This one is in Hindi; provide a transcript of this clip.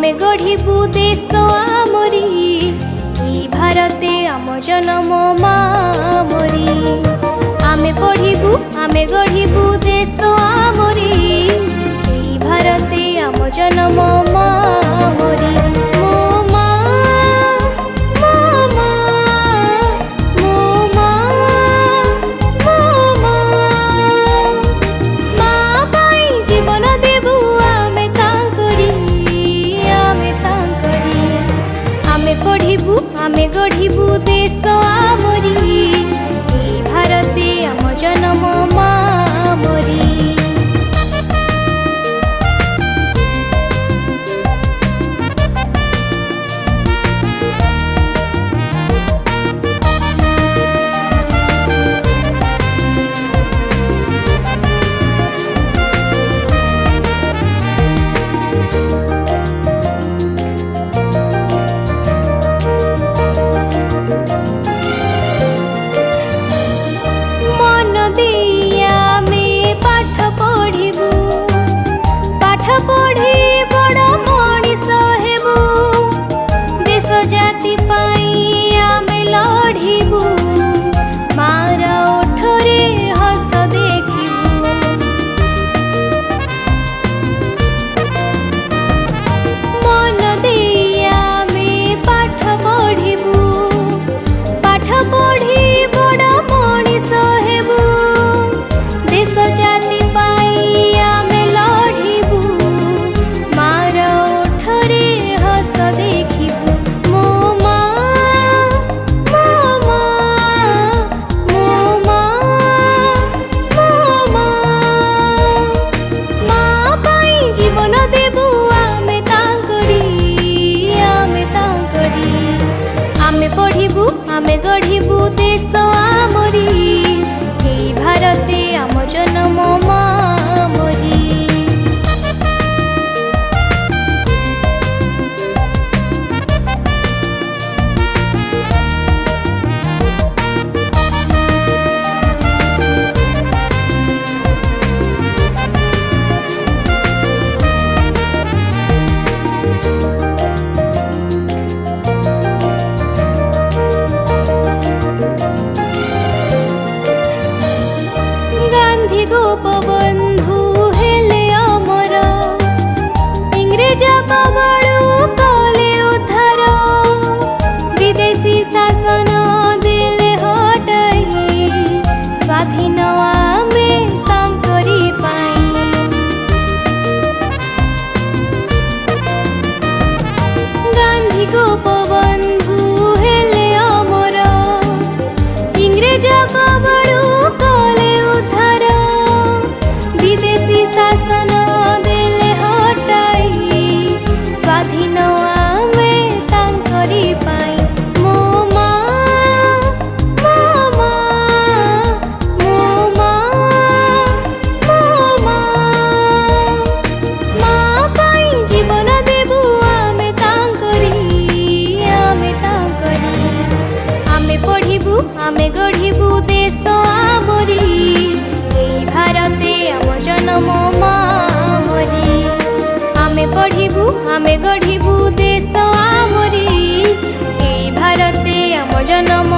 आमे गढ़िबू देश आमरी ई भारते आम जन्म मामरी। आमे पढ़िबू आमे गढ़िबू देश आमरी ई भारते आम जन्म मामरी। आमे गढ़िबू देश आमरी ई भारते आम जन्म मामरी। आमे गढ़िबू देश आमरी ई भारते आम जन्म मामरी। गोपबंधु हेले अमर इंग्रेज कबळू कले उद्धार। विदेशी शासन देले हटाई स्वाधीन आमे तांकरी पाई। गांधी गोपबंधु हेले अमर इंग्रेज कबळू कले उद्धार। विदेशी शासन देले हटाई स्वाधीन आमे तांकरी पाई। मो मा मो मा मो मा मो मा मा पाई जीवन देबू आमे तांकरी आमे पढ़िबू आमे गढ़िबू देश आमरी ई भारते आम जन्म मामरी। आमे पढ़िबू आमे गढ़िबू देश आमरी ई भारते आम जन्म।